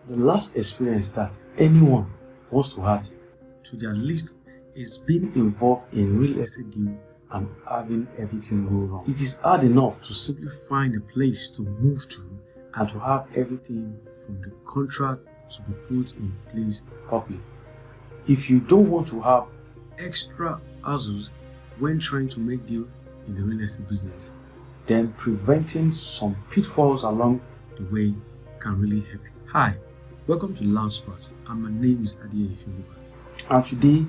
The last experience that anyone wants to add to their list is being involved in real estate deal and having everything go wrong. It is hard enough to simply find a place to move to and to have everything from the contract to be put in place properly. If you don't want to have extra hassles when trying to make deal in the real estate business, then preventing some pitfalls along the way can really help you. Hi, welcome to LandSprout, and my name is Adie Ifeoluwa. And today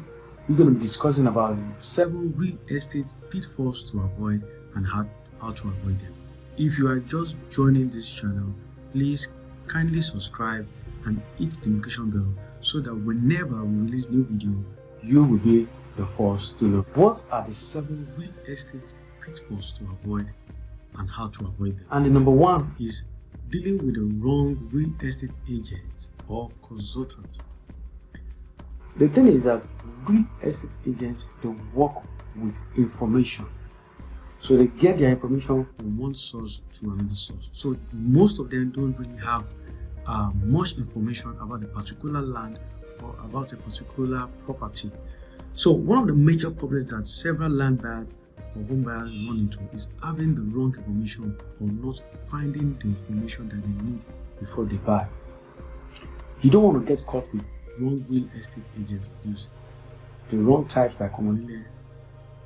we're going to be discussing about 7 real estate pitfalls to avoid and how to avoid them. If you are just joining this channel, please kindly subscribe and hit the notification bell so that whenever we release new video, you will be the first to know. What are the 7 real estate pitfalls to avoid and how to avoid them? And the number 1 is dealing with the wrong real estate agent or consultant. The thing is that real estate agents, they work with information. So they get their information from one source to another source. So most of them don't really have much information about the particular land or about a particular property. So one of the major problems that several land buyers or home buyers run into is having the wrong information or not finding the information that they need before they buy. You don't want to get caught with wrong real estate agent use the wrong types like commonly,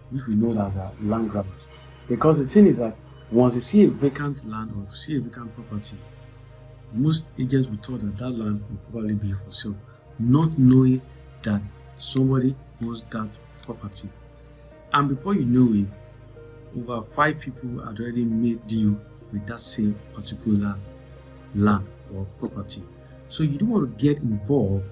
which we know as land grabbers. Because the thing is that once you see a vacant land or see a vacant property, most agents will thought that that land will probably be for sale, not knowing that somebody owns that property. And before you know it, over 5 people had already made deal with that same particular land or property. So you don't want to get involved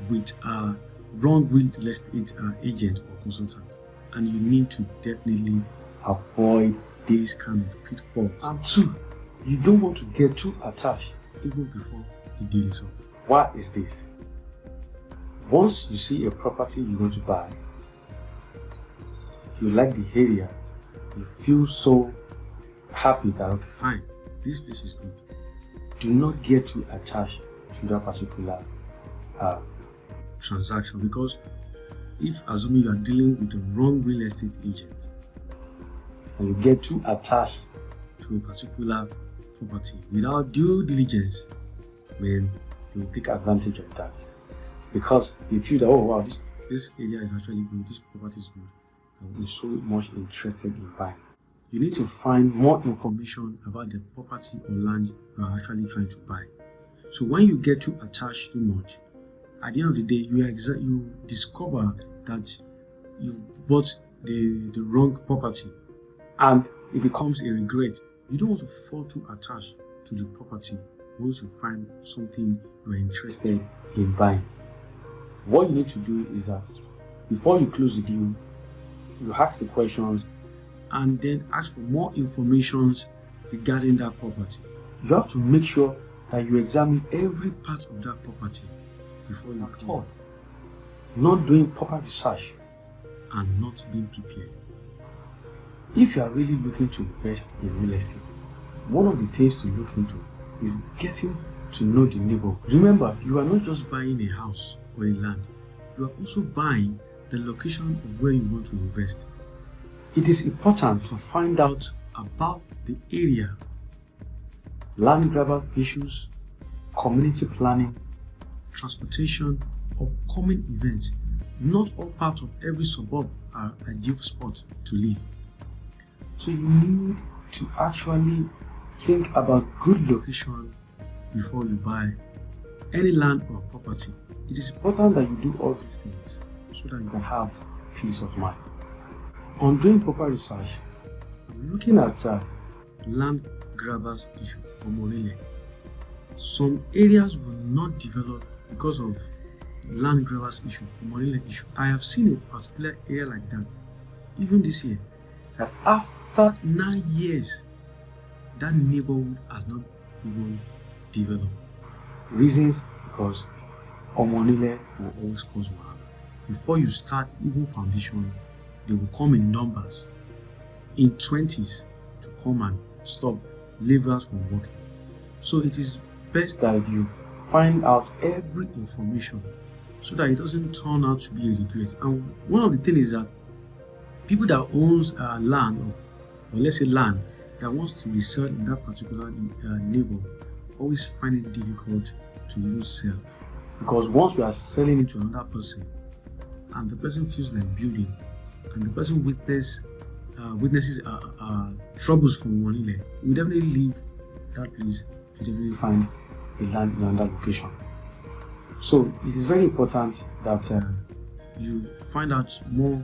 with a wrong real estate agent or consultant, and you need to definitely avoid this kind of pitfall. And 2, you don't want to get too attached even before the deal is off. Why is this? Once you see a property you want to buy, you like the area, you feel so happy that okay, fine, this place is good. Do not get too attached to that particular transaction, because if assuming you are dealing with a wrong real estate agent and you get too attached to a particular property without due diligence, then you will take advantage of that, because you feel that, oh wow, this area is actually good, this property is good, and you're so much interested in buying. You need to find more information about the property or land you are actually trying to buy. So when you get too attached too much, at the end of the day, you discover that you've bought the wrong property, and it becomes a regret. You don't want to fall too attached to the property once you find something you're interested in buying. What you need to do is that before you close the deal, you ask the questions and then ask for more information regarding that property. You have to make sure that you examine every part of that property before you close. Not doing proper research and not being prepared. If you are really looking to invest in real estate, one of the things to look into is getting to know the neighborhood. Remember, you are not just buying a house or a land, you are also buying the location of where you want to invest. It is important to find out about the area, land grabber issues, community planning, transportation, upcoming events. Not all parts of every suburb are ideal spots to live. So you need to actually think about good location before you buy any land or property. It is important that you do all these things so that you can have peace of mind. On doing proper research, I'm looking at land grabbers issue or Morile. Some areas will not develop because of land grabbers issue or Morile issue. I have seen a particular area like that even this year, that after 9 years, that neighborhood has not even developed. Reasons because Omonile will always cause wahala. Before you start even foundation, they will come in numbers, in 20s, to come and stop laborers from working. So it is best that you find out every information so that it doesn't turn out to be a regret. And one of the things is that people that owns land or let's say land that wants to be sold in that particular neighbor always find it difficult to even sell, because once you are selling it to another person and the person feels like building and the person witnesses troubles from money, you will definitely leave that place to definitely find a land in another location. So it is very important that you find out more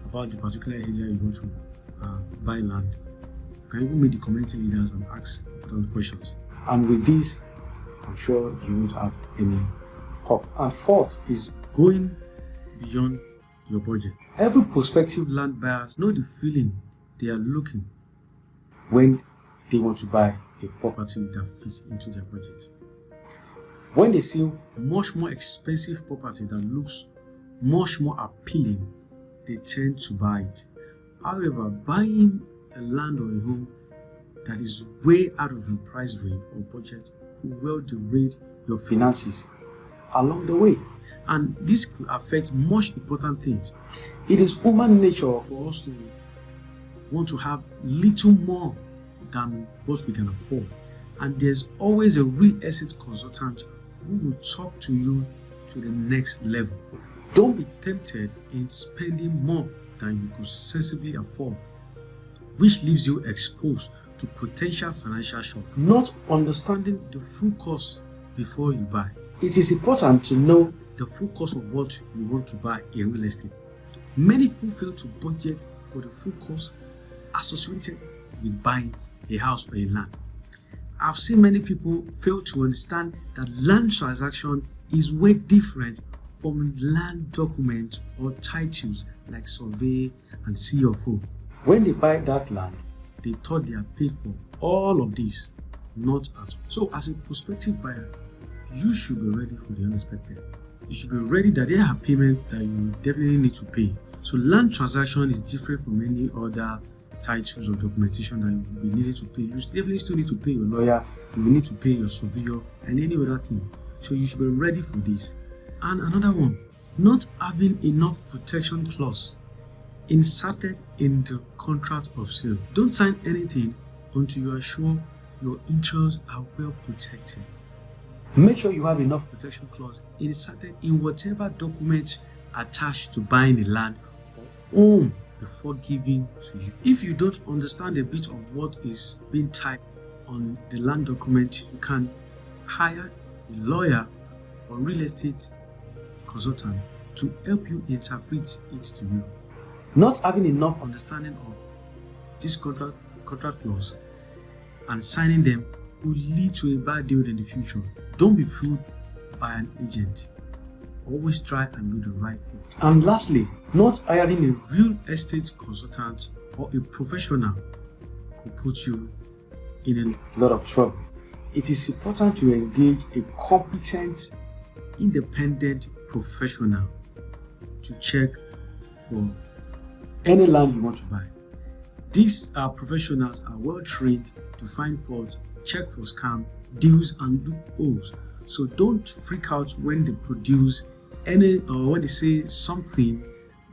about the particular area you want to buy land. You can even meet the community leaders and ask important questions. And with this, I'm sure you won't have any hope. And fourth is going beyond your budget. Every prospective land buyers know the feeling they are looking when they want to buy a property that fits into their budget. When they see much more expensive property that looks much more appealing, they tend to buy it. However, buying a land or a home that is way out of your price range or budget could well degrade your finances along the way, and this could affect much important things. It is human nature for us to want to have little more than what we can afford, and there's always a real estate consultant who will talk to you to the next level. Don't be tempted in spending more than you could sensibly afford, which leaves you exposed to potential financial shock. Not understanding the full cost before you buy. It is important to know the full cost of what you want to buy in real estate. Many people fail to budget for the full cost associated with buying a house or a land. I've seen many people fail to understand that land transaction is way different from land documents or titles like survey and CFO. When they buy that land, they thought they had paid for all of this, not at all. So as a prospective buyer, you should be ready for the unexpected. You should be ready that there are payments that you definitely need to pay. So land transaction is different from any other titles or documentation that you will be needed to pay. You definitely still need to pay your lawyer, you will need to pay your surveyor and any other thing. So you should be ready for this. And another one, not having enough protection clause inserted in the contract of sale. Don't sign anything until you are sure your interests are well protected. Make sure you have enough protection clause inserted in whatever documents attached to buying a land or home before giving to you. If you don't understand a bit of what is being typed on the land document, you can hire a lawyer or real estate consultant to help you interpret it to you. Not having enough understanding of this contract clause and signing them could lead to a bad deal in the future. Don't be fooled by an agent. Always try and do the right thing. And lastly, not hiring a real estate consultant or a professional could put you in a lot of trouble. It is important to engage a competent, independent professional to check for any land you want to buy. These professionals are well trained to find fault, check for scam, deals and loopholes. So don't freak out when they produce any or when they say something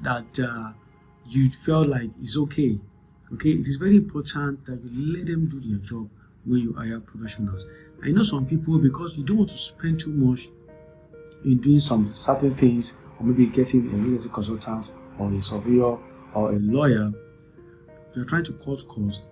that you feel like is okay. Okay, it is very important that you let them do their job when you hire professionals. I know some people, because you don't want to spend too much in doing some certain things, or maybe getting a real estate consultant or a surveyor or a lawyer, you're trying to cut costs.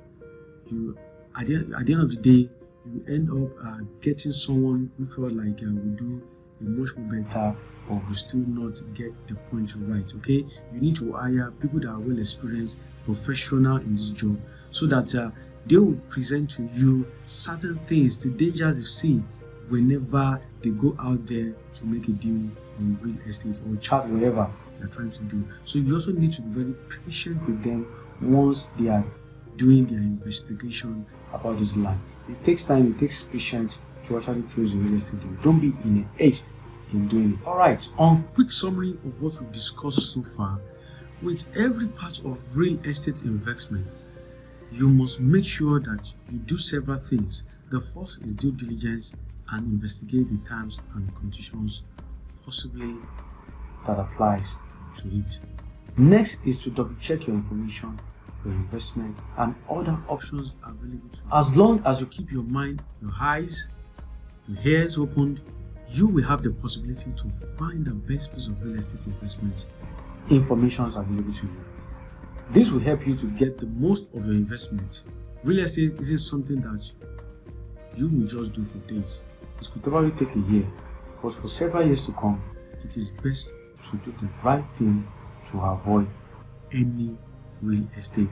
You at the end of the day, you end up getting someone who felt like will do a much more better, or will still not get the point right. Okay, you need to hire people that are well experienced, professional in this job, so that they will present to you certain things, the dangers you see whenever they go out there to make a deal on real estate or chart whatever they're trying to do. So you also need to be very patient with them once they are doing their investigation about this land. It takes time, it takes patience to actually close the real estate deal. Don't be in a haste in doing it. Alright, on quick summary of what we've discussed so far, with every part of real estate investment, you must make sure that you do several things. The first is due diligence and investigate the terms and conditions possibly that applies to it. Next is to double check your information, your investment, and other options available to you. As long as you keep your mind, your eyes, your ears opened, you will have the possibility to find the best piece of real estate investment information available to you. This will help you to get the most of your investment. Real estate isn't something that you will just do for days. It could probably take a year, but for several years to come, it is best to do the right thing to avoid any real estate.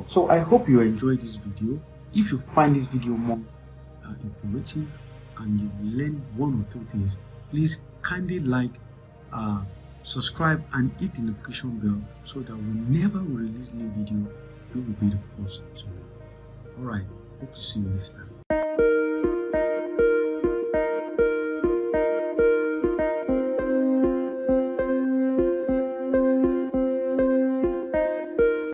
So I hope you enjoyed this video. If you find this video more informative and you've learned one or two things, please kindly like, subscribe and hit the notification bell so that whenever we release new video, you will be the first to know. Alright, hope to see you next time.